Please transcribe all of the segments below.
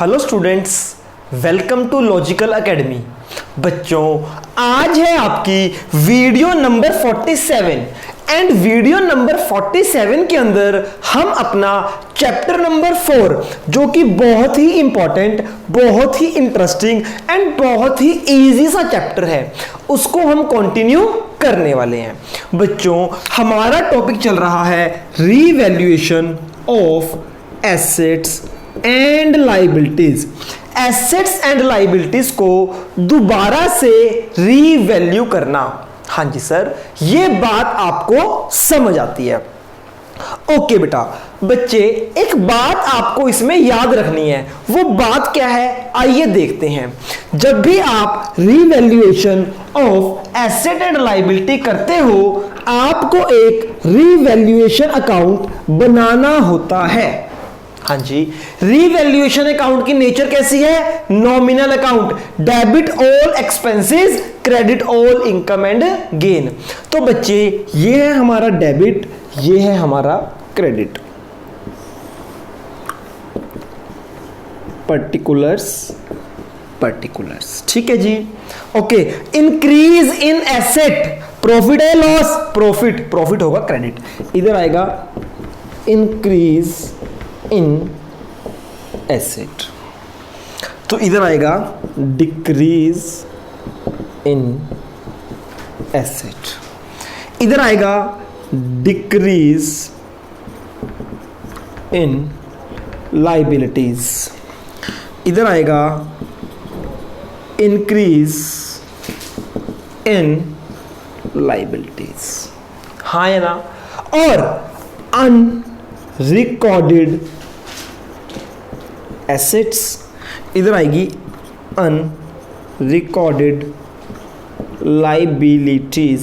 Hello students, welcome to Logical Academy. बच्चों, आज है आपकी video number 47 and video number 47 के अंदर हम अपना चैप्टर नंबर 4 जो कि बहुत ही इंपॉर्टेंट, बहुत ही इंटरेस्टिंग एंड बहुत ही इजी सा चैप्टर है उसको हम कंटिन्यू करने वाले हैं। बच्चों, हमारा टॉपिक चल रहा है revaluation of assets and liabilities. Assets and liabilities को दोबारा से रीवैल्यू करना। हाँ जी सर, ये बात आपको समझ आती है। ओके बेटा, बच्चे एक बात आपको इसमें याद रखनी है। वो बात क्या है, आइए देखते हैं। जब भी आप revaluation of asset and liability करते हो, आपको एक रीवैल्यूएशन अकाउंट बनाना होता है। हाँ जी, रीवैल्यूएशन अकाउंट की नेचर कैसी है? Nominal account, debit all expenses, credit all income and gain. तो बच्चे, ये है हमारा डेबिट, ये है हमारा क्रेडिट। पर्टिकुलर्स, ठीक है जी। Okay, increase in asset, profit है लॉस, प्रॉफिट होगा क्रेडिट। इधर आएगा इंक्रीज इन एसेट, तो इधर आएगा डिक्रीज इन एसेट। इधर आएगा डिक्रीज इन लाइबिलिटीज। इधर आएगा इंक्रीज इन लाइबिलिटीज। हाँ या ना? और अनरिकॉर्डेड एसेट्स, इधर आएगी अनरिकॉर्डेड लाइबिलिटीज।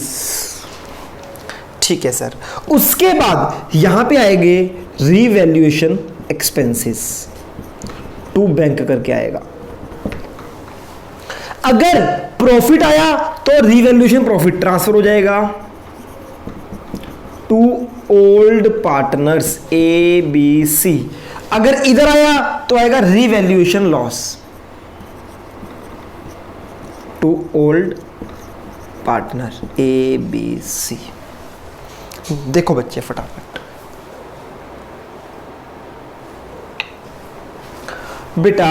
ठीक है सर। उसके बाद यहां पे आएंगे रीवैल्यूएशन एक्सपेंसेस, टू बैंक करके आएगा। अगर प्रॉफिट आया तो रीवैल्यूएशन प्रॉफिट ट्रांसफर हो जाएगा to old partners A B C. अगर इधर आया तो आएगा revaluation loss to old partner A B C. देखो बच्चे फटाफट, बेटा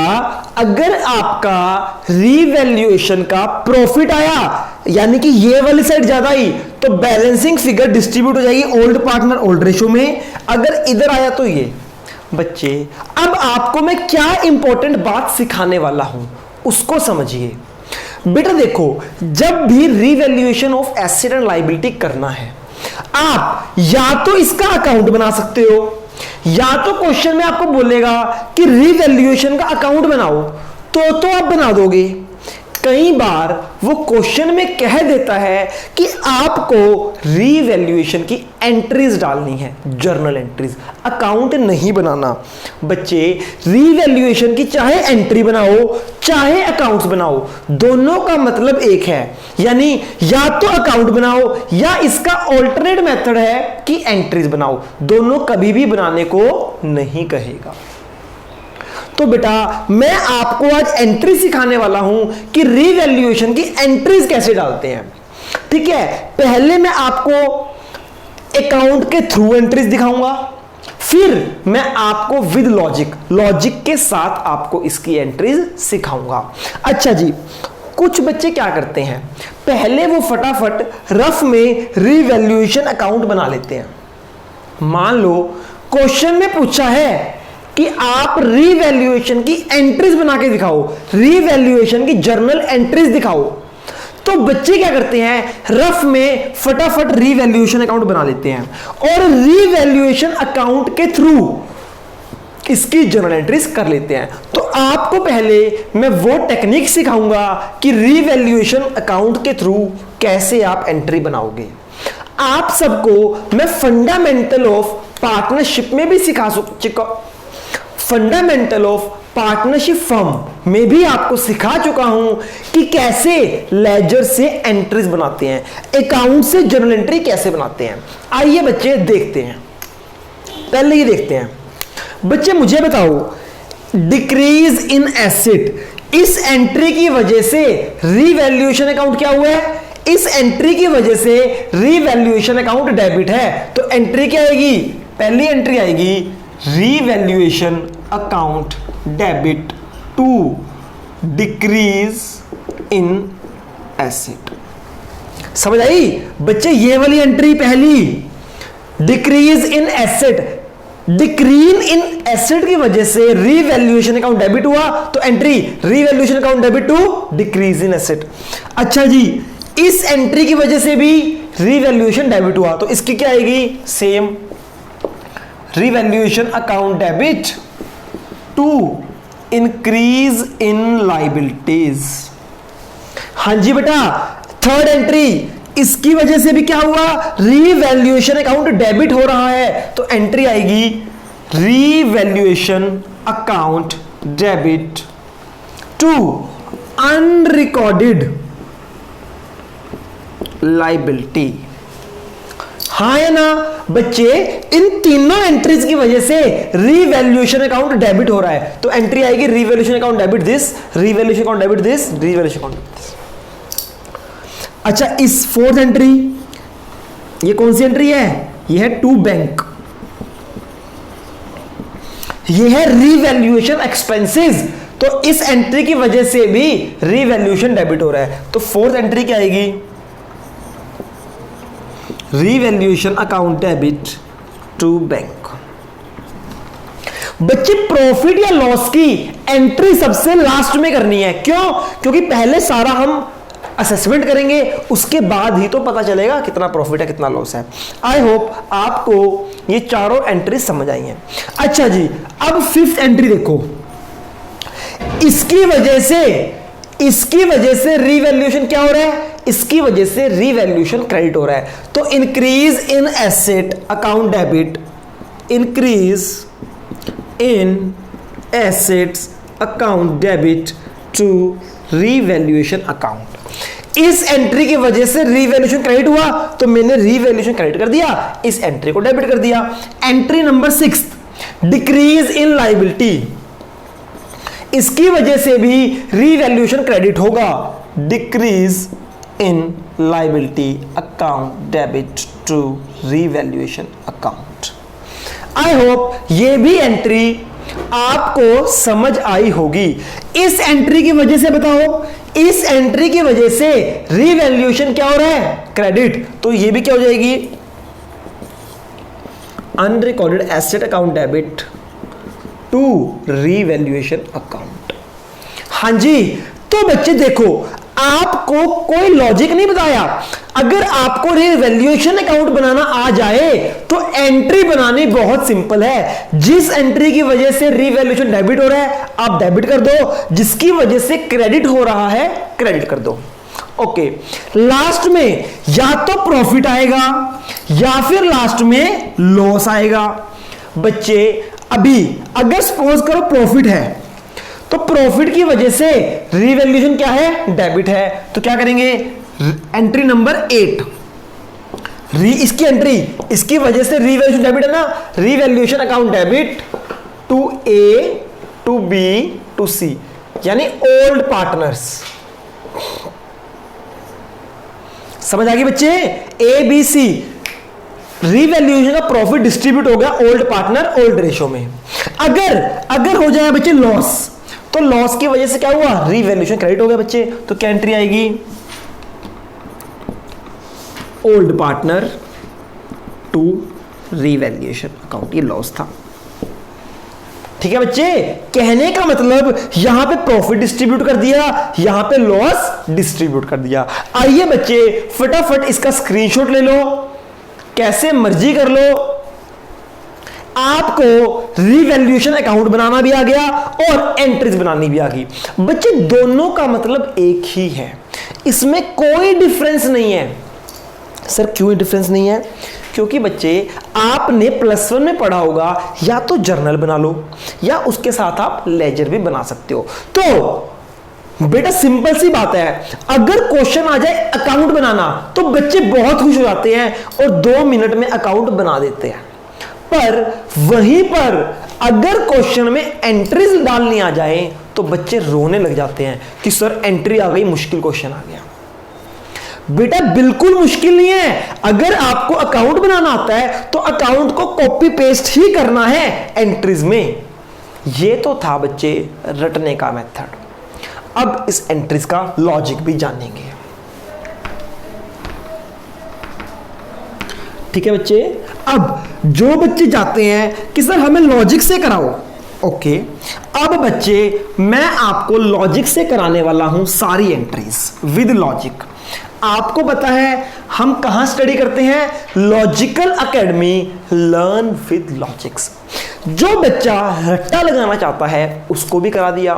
अगर आपका रीवैल्यूएशन का प्रॉफिट आया, यानी कि ये वाली साइड ज्यादा आई, तो बैलेंसिंग फिगर डिस्ट्रीब्यूट हो जाएगी ओल्ड पार्टनर ओल्ड रेशो में। अगर इधर आया तो ये। बच्चे, अब आपको मैं क्या इंपॉर्टेंट बात सिखाने वाला हूं उसको समझिए। बेटा देखो, जब भी revaluation of asset and liability करना है, आप या तो इसका अकाउंट बना सकते हो, या तो क्वेश्चन में आपको बोलेगा कि रीवैल्यूएशन का अकाउंट बनाओ, तो आप बना दोगे। कई बार वो क्वेश्चन में कह देता है कि आपको रीवैल्यूएशन की एंट्रीज डालनी है, जर्नल एंट्रीज, अकाउंट नहीं बनाना। बच्चे, रीवैल्यूएशन की चाहे एंट्री बनाओ चाहे अकाउंट्स बनाओ, दोनों का मतलब एक है। यानी या तो अकाउंट बनाओ या इसका ऑल्टरनेट मेथड है कि एंट्रीज बनाओ, दोनों कभी भी बनाने को नहीं कहेगा। तो बेटा मैं आपको आज एंट्री सिखाने वाला हूं कि रीवैल्यूएशन की एंट्रीज कैसे डालते हैं। ठीक है, पहले मैं आपको अकाउंट के थ्रू एंट्रीज दिखाऊंगा, फिर मैं आपको विद लॉजिक के साथ आपको इसकी एंट्रीज सिखाऊंगा। अच्छा जी, कुछ बच्चे क्या करते हैं, पहले वो फटाफट रफ में रीवैल्यूएशन अकाउंट बना लेते हैं। मान लो क्वेश्चन में पूछा है कि आप रीवैल्यूएशन की एंट्रीज बना के दिखाओ, रीवैल्यूएशन की जर्नल एंट्रीज दिखाओ, तो बच्चे क्या करते हैं, रफ में फटाफट रीवैल्यूएशन अकाउंट बना लेते हैं और रीवैल्यूएशन अकाउंट के थ्रू इसकी जर्नल एंट्रीज कर लेते हैं। तो आपको पहले मैं वो टेक्निक सिखाऊंगा कि रीवैल्यूएशन अकाउंट के थ्रू कैसे आप एंट्री बनाओगे। आप सबको मैं फंडामेंटल ऑफ पार्टनरशिप में भी सिखा चुका, फंडामेंटल ऑफ पार्टनरशिप फर्म में भी आपको सिखा चुका हूं कि कैसे लेजर से एंट्रीज बनाते हैं, अकाउंट से जर्नल एंट्री कैसे बनाते हैं। आइए बच्चे देखते हैं। पहले ये देखते हैं। बच्चे मुझे बताओ, डिक्रीज इन एसेट। इस एंट्री की वजह से रीवैल्यूएशन अकाउंट क्या हुआ है? इस एंट्री की वजह से रीवैल्यूएशन अकाउंट डेबिट है। तो एंट्री क्या आएगी? पहली एंट्री आएगी revaluation account debit to decrease in asset. समझ आई बच्चे? ये वाली एंट्री पहली, decrease in asset, decrease in asset की वजह से रीवैल्यूएशन अकाउंट डेबिट हुआ, तो entry revaluation account debit to decrease in asset. अच्छा जी, इस एंट्री की वजह से भी रीवैल्यूएशन डेबिट हुआ, तो इसकी क्या आएगी? Same, revaluation account debit to increase in liabilities. हां जी बेटा, थर्ड एंट्री, इसकी वजह से भी क्या हुआ? रीवैल्यूएशन अकाउंट डेबिट हो रहा है, तो एंट्री आएगी revaluation account debit to unrecorded liability. हाँ या ना बच्चे? इन तीनों एंट्रीज की वजह से रीवैल्यूएशन अकाउंट डेबिट हो रहा है, तो एंट्री आएगी revaluation account debit this, revaluation account debit this, revaluation account this. अच्छा, इस फोर्थ एंट्री, ये कौन सी एंट्री है? ये है टू बैंक, ये है रीवैल्यूएशन एक्सपेंसेस, तो इस एंट्री की वजह से भी रीवैल्यूएशन डेबिट हो रहा है, तो फोर्थ एंट्री क्या आएगी? Revaluation account debit to bank. बच्चे, प्रॉफिट या लॉस की एंट्री सबसे लास्ट में करनी है। क्यों? क्योंकि पहले सारा हम असेसमेंट करेंगे, उसके बाद ही तो पता चलेगा कितना प्रॉफिट है कितना लॉस है। आई होप आपको ये चारों एंट्री समझ आई हैं। अच्छा जी, अब फिफ्थ एंट्री देखो, इसकी वजह से रीवैल्यूएशन क्या हो रहा है? इसकी वजह से रीवैल्यूएशन क्रेडिट हो रहा है, तो increase in asset account debit, increase in assets account debit to revaluation account. इस एंट्री की वजह से रीवैल्यूएशन क्रेडिट हुआ, तो मैंने रीवैल्यूएशन क्रेडिट कर दिया, इस एंट्री को डेबिट कर दिया। Entry number 6, decrease in liability, इसकी वजह से भी रीवैल्यूएशन क्रेडिट होगा, decrease in liability account debit to revaluation account. I hope ये भी एंट्री आपको समझ आई होगी। इस एंट्री की वजह से बताओ, इस एंट्री की वजह से रीवैल्यूएशन क्या हो रहा है? क्रेडिट, तो ये भी क्या हो जाएगी? Unrecorded asset account debit to revaluation account. हां जी, तो बच्चे देखो, आपको कोई लॉजिक नहीं बताया। अगर आपको रीवैल्यूएशन अकाउंट बनाना आ जाए तो एंट्री बनानी बहुत सिंपल है। जिस एंट्री की वजह से रीवैल्यूएशन डेबिट हो रहा है आप डेबिट कर दो, जिसकी वजह से क्रेडिट हो रहा है क्रेडिट कर दो। ओके, लास्ट में या तो प्रॉफिट आएगा या फिर लास्ट में लॉस आएगा। बच्चे, अभी अगर सपोज करो प्रॉफिट है, तो प्रॉफिट की वजह से रीवैल्यूएशन क्या है? डेबिट है, तो क्या करेंगे? एंट्री नंबर 8, इसकी एंट्री, इसकी वजह से रीवैल्यूएशन डेबिट है ना, revaluation account debit to A to B to C, यानी ओल्ड पार्टनर्स। समझ आ गई बच्चे? ए बी सी, रीवैल्यूएशन का प्रॉफिट डिस्ट्रीब्यूट हो गया ओल्ड पार्टनर ओल्ड रेशो में। अगर हो जाए बच्चे लॉस, तो लॉस की वजह से क्या हुआ? रीवैल्यूएशन क्रेडिट हो गया बच्चे, तो क्या एंट्री आएगी? Old partner to revaluation account, ये लॉस था। ठीक है बच्चे, कहने का मतलब यहां पे प्रॉफिट डिस्ट्रीब्यूट कर दिया, यहां पे लॉस डिस्ट्रीब्यूट कर दिया। आइए बच्चे फटाफट इसका स्क्रीनशॉट ले लो, कैसे मर्जी कर लो। आपको रीवैल्यूएशन अकाउंट बनाना भी आ गया और एंट्रीज बनानी भी आ गई। बच्चे, दोनों का मतलब एक ही है, इसमें कोई डिफरेंस नहीं है। सर क्यों डिफरेंस नहीं है? क्योंकि बच्चे आपने +1 में पढ़ा होगा, या तो जर्नल बना लो या उसके साथ आप लेजर भी बना सकते हो। तो बेटा सिंपल सी बात है, अगर क्वेश्चन आ जाए अकाउंट बनाना तो बच्चे बहुत खुश हो जाते हैं और 2 मिनट में अकाउंट बना देते हैं। पर वहीं पर अगर क्वेश्चन में एंट्रीज डालनी आ जाए तो बच्चे रोने लग जाते हैं कि सर एंट्री आ गई, मुश्किल क्वेश्चन आ गया। बेटा बिल्कुल मुश्किल नहीं है। अगर आपको अकाउंट बनाना आता है तो अकाउंट को कॉपी पेस्ट ही करना है एंट्रीज में। ये तो था बच्चे रटने का मेथड। अब इस एंट्रीज का लॉजिक भी जानेंगे। ठीक है बच्चे। अब जो बच्चे जाते हैं कि सर हमें लॉजिक से कराओ, ओके, अब बच्चे मैं आपको लॉजिक से कराने वाला हूं सारी एंट्रीज विद लॉजिक। आपको पता है हम कहां स्टडी करते हैं? Logical academy learn with logics. जो बच्चा रट्टा लगाना चाहता है उसको भी करा दिया,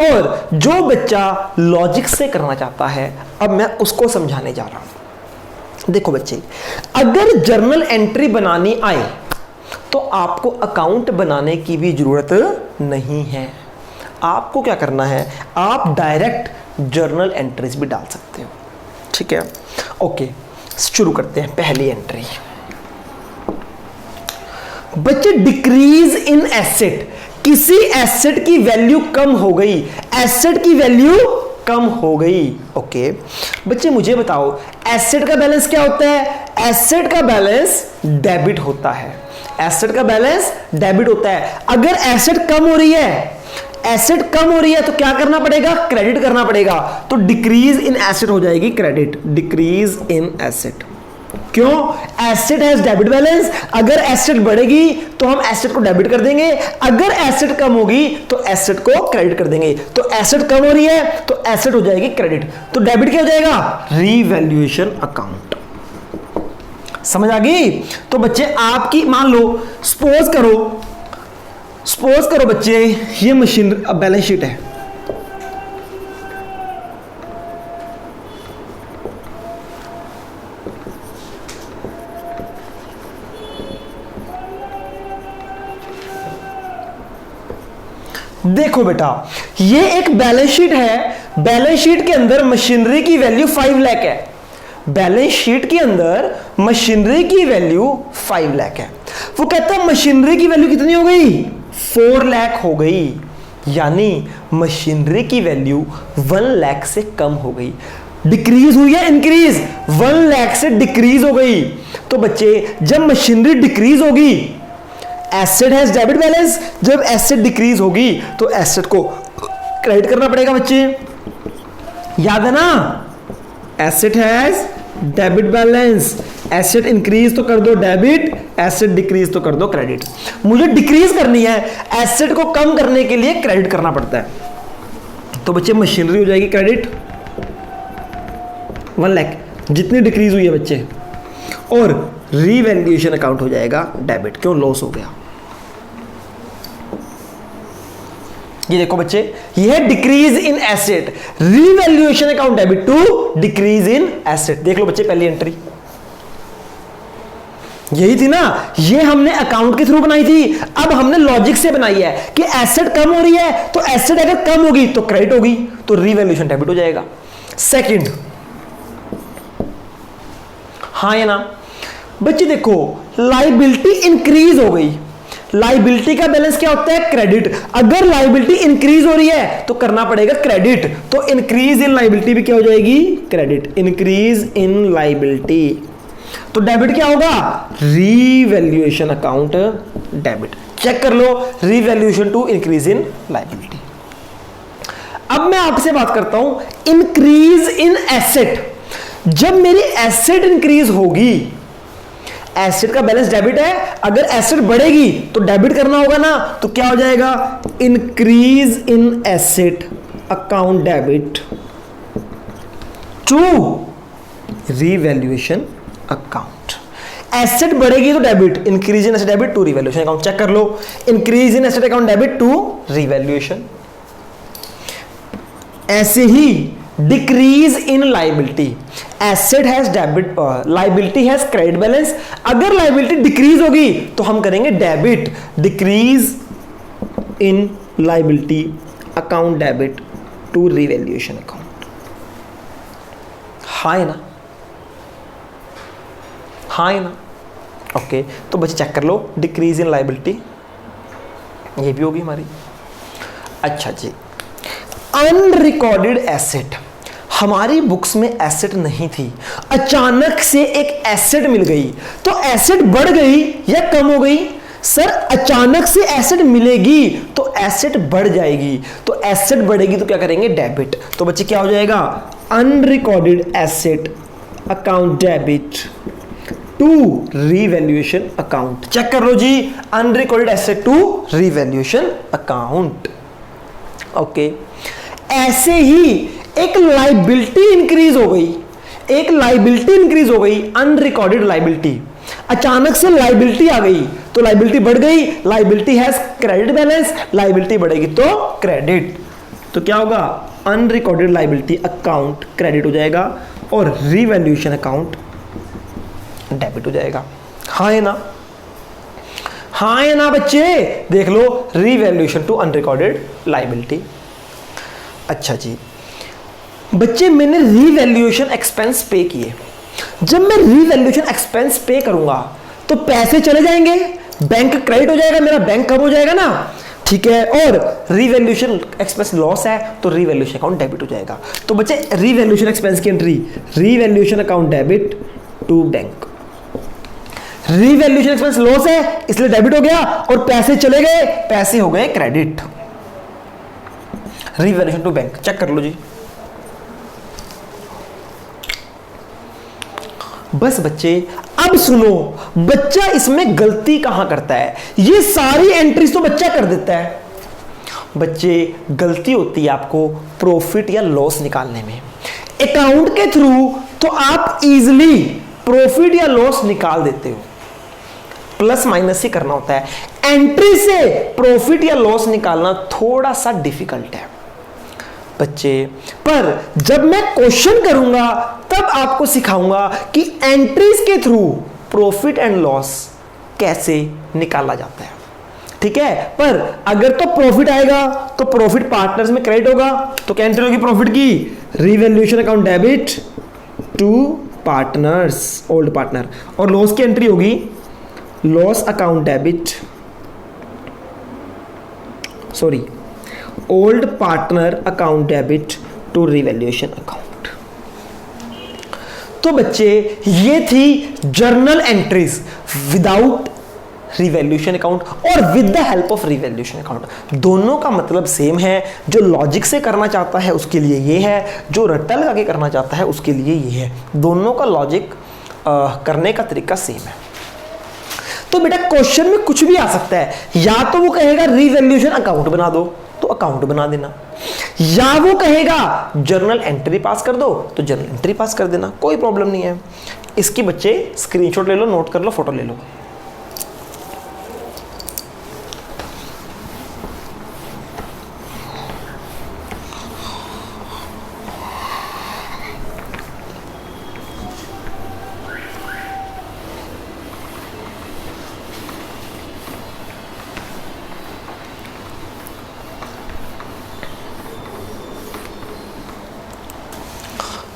और जो बच्चा लॉजिक से करना चाहता है अब मैं उसको समझाने जा रहा हूं। देखो बच्चे, अगर जर्नल एंट्री बनानी आए तो आपको अकाउंट बनाने की भी जरूरत नहीं है। आपको क्या करना है, आप डायरेक्ट जर्नल एंट्रीज भी डाल सकते हो। ठीक है, ओके, शुरू करते हैं। पहली एंट्री बच्चे, डिक्रीज इन एसेट। किसी एसेट की वैल्यू कम हो गई, एसेट की वैल्यू कम हो गई। ओके बच्चे, मुझे बताओ एसेट का बैलेंस क्या होता है? एसेट का बैलेंस डेबिट होता है। एसेट का बैलेंस डेबिट होता है। अगर एसेट कम हो रही है, एसेट कम हो रही है तो क्या करना पड़ेगा? क्रेडिट करना पड़ेगा। तो डिक्रीज इन एसेट हो जाएगी क्रेडिट, डिक्रीज इन एसेट। क्यों? Asset has debit balance. अगर एसेट बढ़ेगी तो हम एसेट को डेबिट कर देंगे, अगर एसेट कम होगी तो एसेट को क्रेडिट कर देंगे। तो एसेट कम हो रही है तो एसेट हो जाएगी क्रेडिट, तो डेबिट क्या हो जाएगा? Revaluation account. समझ आ गई? तो बच्चे आपकी मान लो, सपोज करो बच्चे ये मशीन बैलेंस शीट है। देखो बेटा, ये एक बैलेंस शीट है। बैलेंस शीट के अंदर मशीनरी की वैल्यू 5 लाख है। बैलेंस शीट के अंदर मशीनरी की वैल्यू 5 लाख है। वो कहता है मशीनरी की वैल्यू कितनी हो गई? 4 लाख हो गई। यानी मशीनरी की वैल्यू 1 लाख से कम हो गई। डिक्रीज हुई है इंक्रीज? 1 लाख से डिक्रीज हो गई। तो बच्चे जब मशीनरी डिक्रीज होगी, एसेट हैज डेबिट बैलेंस, जब एसेट डिक्रीज होगी तो एसेट को क्रेडिट करना पड़ेगा बच्चे। याद है ना? Asset has debit balance, asset increase तो कर दो डेबिट, एसेट डिक्रीज तो कर दो क्रेडिट। मुझे डिक्रीज करनी है, एसेट को कम करने के लिए क्रेडिट करना पड़ता है। तो बच्चे मशीनरी हो जाएगी क्रेडिट 1 लाख, जितनी डिक्रीज हुई है बच्चे, और रीवैल्यूएशन अकाउंट हो जाएगा डेबिट। क्यों? लॉस हो गया। ये देखो बच्चे, ये है decrease in asset, revaluation account debit to decrease in asset. देख लो बच्चे पहली एंट्री यही थी ना, ये हमने अकाउंट के थ्रू बनाई थी। अब हमने लॉजिक से बनाई है कि एसेट कम हो रही है तो एसेट अगर कम होगी तो क्रेडिट होगी, तो रीवैल्यूएशन डेबिट हो जाएगा। सेकंड, हाँ या ना बच्चे? देखो लायबिलिटी इंक्रीज हो गई। लायबिलिटी का बैलेंस क्या होता है? क्रेडिट। अगर लायबिलिटी इंक्रीज हो रही है तो करना पड़ेगा क्रेडिट, तो इंक्रीज इन लायबिलिटी भी क्या हो जाएगी? क्रेडिट। इंक्रीज इन लायबिलिटी, तो डेबिट क्या होगा? Revaluation account debit. चेक कर लो, revaluation to increase in liability. अब मैं आपसे बात करता हूं इंक्रीज इन एसेट। जब मेरी एसेट इंक्रीज होगी, एसेट का बैलेंस डेबिट है, अगर एसेट बढ़ेगी तो डेबिट करना होगा ना, तो क्या हो जाएगा? Increase in asset account debit to revaluation account. Asset बढ़ेगी तो debit, increase in asset debit to revaluation account. Check कर लो, increase in asset account debit to revaluation. ऐसे ही decrease in liability, asset has debit, liability has credit balance. अगर liability decrease होगी तो हम करेंगे debit, decrease in liability account debit to revaluation account. हाँ है ना? हाँ है ना? ओके, तो बच्चे चेक कर लो, डिक्रीज इन लायबिलिटी ये भी होगी हमारी। अच्छा जी, अनरिकॉर्डेड एसेट, हमारी बुक्स में एसेट नहीं थी, अचानक से एक एसेट मिल गई, तो एसेट बढ़ गई या कम हो गई? सर अचानक से एसेट मिलेगी तो एसेट बढ़ जाएगी, तो एसेट बढ़ेगी तो क्या करेंगे? डेबिट। तो बच्चे क्या हो जाएगा? Unrecorded asset account debit to revaluation account. Check कर लो जी, unrecorded asset to revaluation account. Okay, ऐसे ही एक लाइबिलिटी इंक्रीज हो गई, एक लाइबिलिटी इंक्रीज हो गई, अनरिकॉर्डेड लाइबिलिटी, अचानक से लाइबिलिटी आ गई तो लाइबिलिटी बढ़ गई, liability has credit balance, liability बढ़ेगी तो क्रेडिट, तो क्या होगा? अनरिकॉर्डेड लाइबिलिटी अकाउंट क्रेडिट हो जाएगा और रीवैल्यूएशन अकाउंट डेबिट हो जाएगा। हाँ है ना? हाँ है ना बच्चे? देख लो, रीवैल्यूएशन टू अनरिकॉर्डेड लाइबिलिटी। अच्छा जी बच्चे, मैंने रीवैल्यूएशन एक्सपेंस पे किए, जब मैं रीवैल्यूएशन एक्सपेंस पे करूंगा तो पैसे चले जाएंगे, बैंक क्रेडिट हो जाएगा, मेरा बैंक कम हो जाएगा ना, ठीक है। और रीवैल्यूएशन एक्सपेंस लॉस है तो रीवैल्यूएशन अकाउंट डेबिट हो जाएगा। तो बच्चे रीवैल्यूएशन एक्सपेंस की entry, revaluation account debit to bank. Revaluation expense loss है इसलिए डेबिट हो गया और पैसे चले गए, पैसे हो गए credit. Revaluation to bank, check कर लो जी। बस बच्चे अब सुनो, बच्चा इसमें गलती कहां करता है? ये सारी एंट्रीज तो बच्चा कर देता है। बच्चे गलती होती है आपको प्रॉफिट या लॉस निकालने में। अकाउंट के थ्रू तो आप इजीली प्रॉफिट या लॉस निकाल देते हो, प्लस माइनस ही करना होता है। एंट्री से प्रॉफिट या लॉस निकालना थोड़ा सा डिफिकल्ट है बच्चे, पर जब मैं क्वेश्चन करूंगा तब आपको सिखाऊंगा कि एंट्रीज के थ्रू प्रॉफिट एंड लॉस कैसे निकाला जाता है, ठीक है। पर अगर तो प्रॉफिट आएगा तो प्रॉफिट पार्टनर्स में क्रेडिट होगा, तो क्या एंट्री होगी प्रॉफिट की? Revaluation account debit to partners, old partner. और लॉस की एंट्री होगी loss account debit, sorry, old partner account debit to revaluation account. तो बच्चे ये थी journal entries without revaluation account और with the help of revaluation account. दोनों का मतलब सेम है, जो लॉजिक से करना चाहता है उसके लिए ये है, जो रट्टा लगा के करना चाहता है उसके लिए ये है। दोनों का लॉजिक करने का तरीका सेम है। तो बेटा क्वेश्चन में कुछ भी आ सकता है, या तो वो कहेगा रीवैल्यूएशन अकाउंट बना दो तो अकाउंट बना देना, या वो कहेगा जर्नल एंट्री पास कर दो तो जर्नल एंट्री पास कर देना, कोई प्रॉब्लम नहीं है। इसकी बच्चे स्क्रीनशॉट ले लो, नोट कर लो, फोटो ले लो।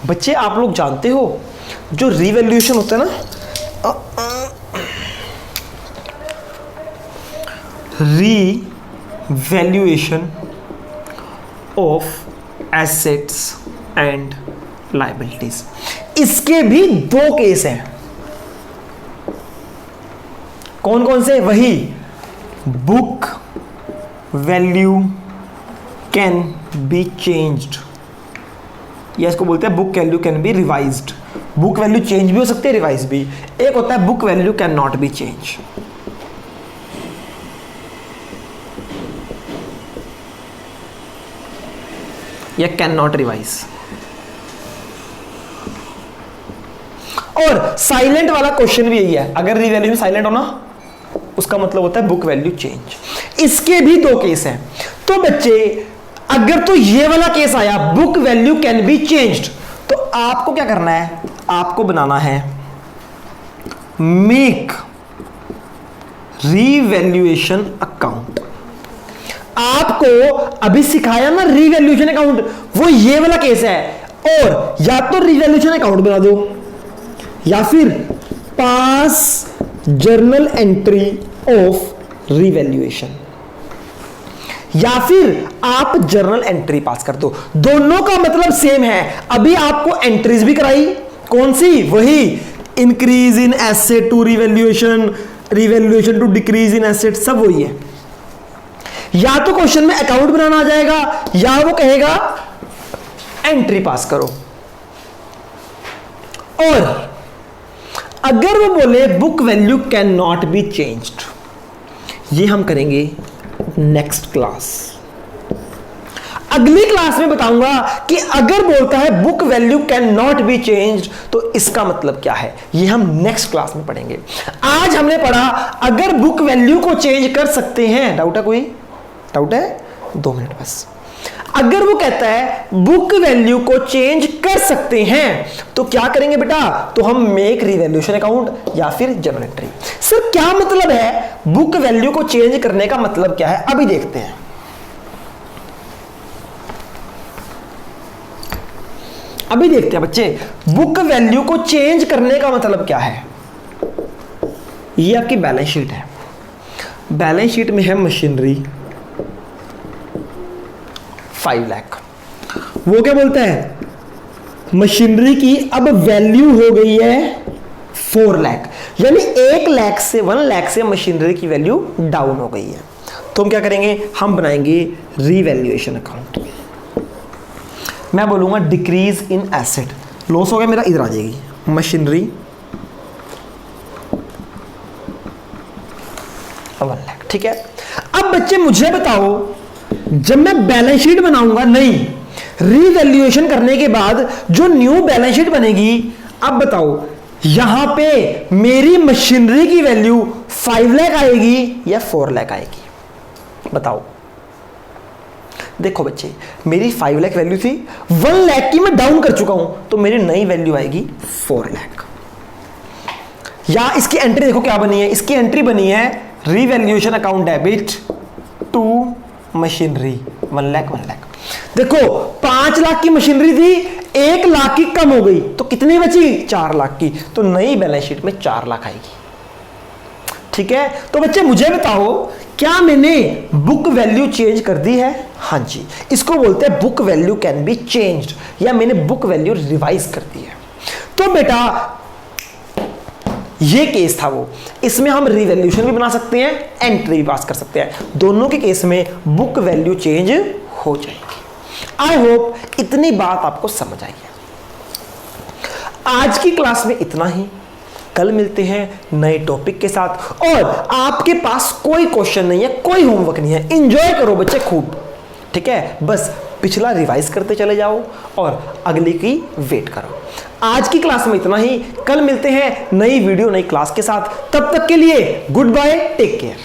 बच्चे आप लोग जानते हो जो रीवैल्यूएशन होता है ना, revaluation of assets and liabilities, इसके भी दो केस हैं। कौन कौन से? वही book value can be changed, या इसको बोलते हैं book value can be revised. Book value change भी हो सकती है, रिवाइज भी। एक होता है book value can not be change. या कैन नॉट रिवाइज। और साइलेंट वाला क्वेश्चन भी यही है, अगर रीवैल्यूएशन साइलेंट हो ना उसका मतलब होता है बुक वैल्यू चेंज। इसके भी दो केस हैं। तो बच्चे अगर तो ये वाला केस आया book value can be changed, तो आपको क्या करना है? आपको बनाना है मेक रीवैल्यूएशन अकाउंट। आपको अभी सिखाया ना रीवैल्यूएशन अकाउंट, वो ये वाला केस है। और या तो रीवैल्यूएशन अकाउंट बना दो या फिर पास जर्नल एंट्री ऑफ रीवैल्यूएशन। या फिर आप जर्नल एंट्री पास कर दो। दोनों का मतलब सेम है। अभी आपको एंट्रीज भी कराई, कौन सी? वही increase in asset to revaluation, revaluation to decrease in asset, सब वही है। या तो क्वेश्चन में अकाउंट बनाना आ जाएगा या वो कहेगा एंट्री पास करो। और अगर वो बोले book value can not be changed, ये हम करेंगे नेक्स्ट क्लास। अगली क्लास में बताऊंगा कि अगर बोलता है book value can not be changed तो इसका मतलब क्या है, ये हम नेक्स्ट क्लास में पढ़ेंगे। आज हमने पढ़ा अगर बुक वैल्यू को चेंज कर सकते हैं। डाउट है? कोई डाउट है? 2 मिनट बस। अगर वो कहता है बुक वैल्यू को चेंज कर सकते हैं तो क्या करेंगे बेटा? तो हम मेक रिवैल्यूएशन अकाउंट या फिर जर्नल एंट्री। सर क्या मतलब है बुक वैल्यू को चेंज करने का मतलब क्या है? अभी देखते हैं। अभी देखते हैं बच्चे, बुक वैल्यू को चेंज करने का मतलब क्या है। ये आपकी बैलेंस शीट है। बैलेंस शीट में है मशीनरी 5 लाख। वो क्या बोलता है? मशीनरी की अब वैल्यू हो गई है 4 लाख, यानी 1 लाख से 1 लाख से मशीनरी की वैल्यू डाउन हो गई है। तो हम क्या करेंगे? हम बनाएंगे रीवैल्यूएशन अकाउंट। मैं बोलूंगा डिक्रीज इन एसेट, लॉस हो गया मेरा, इधर आ जाएगी मशीनरी 1 लाख। ठीक है। अब बच्चे मुझे बताओ, जब मैं बैलेंस शीट बनाऊंगा, नहीं रीवैल्यूएशन करने के बाद जो न्यू बैलेंस शीट बनेगी, अब बताओ यहां पे मेरी मशीनरी की वैल्यू 5 लाख आएगी या 4 लाख आएगी? बताओ। देखो बच्चे, मेरी 5 लाख वैल्यू थी, 1 लाख की मैं डाउन कर चुका हूं, तो मेरी नई वैल्यू आएगी 4 लाख। या इसकी एंट्री देखो क्या बनी है, इसकी एंट्री बनी है revaluation account debit to machinery 1 lakh 1 lakh. देखो 5 लाख की मशीनरी थी, 1 लाख की कम हो गई, तो कितनी बची? 4 लाख की। तो नई बैलेंस शीट में 4 लाख आएगी। ठीक है। तो बच्चे मुझे बताओ, क्या मैंने बुक वैल्यू चेंज कर दी है? हाँ जी, इसको बोलते हैं book value can be changed, या मैंने बुक वैल्यू रिवाइज कर दी है। तो बेटा ये केस था वो, इसमें हम रिवैल्यूएशन भी बना सकते हैं, एंट्री भी पास कर सकते हैं। दोनों के केस में बुक वैल्यू चेंज हो जाएगी। आई होप इतनी बात आपको समझ आई है। आज की क्लास में इतना ही। कल मिलते हैं नए टॉपिक के साथ। और आपके पास कोई क्वेश्चन नहीं है, कोई होमवर्क नहीं है, एंजॉय करो बच्चे खूब। ठीक है, बस पिछला रिवाइज करते चले जाओ और अगली की वेट करो। आज की क्लास में इतना ही। कल मिलते हैं नई वीडियो नई क्लास के साथ। तब तक के लिए गुड बाय, टेक केयर।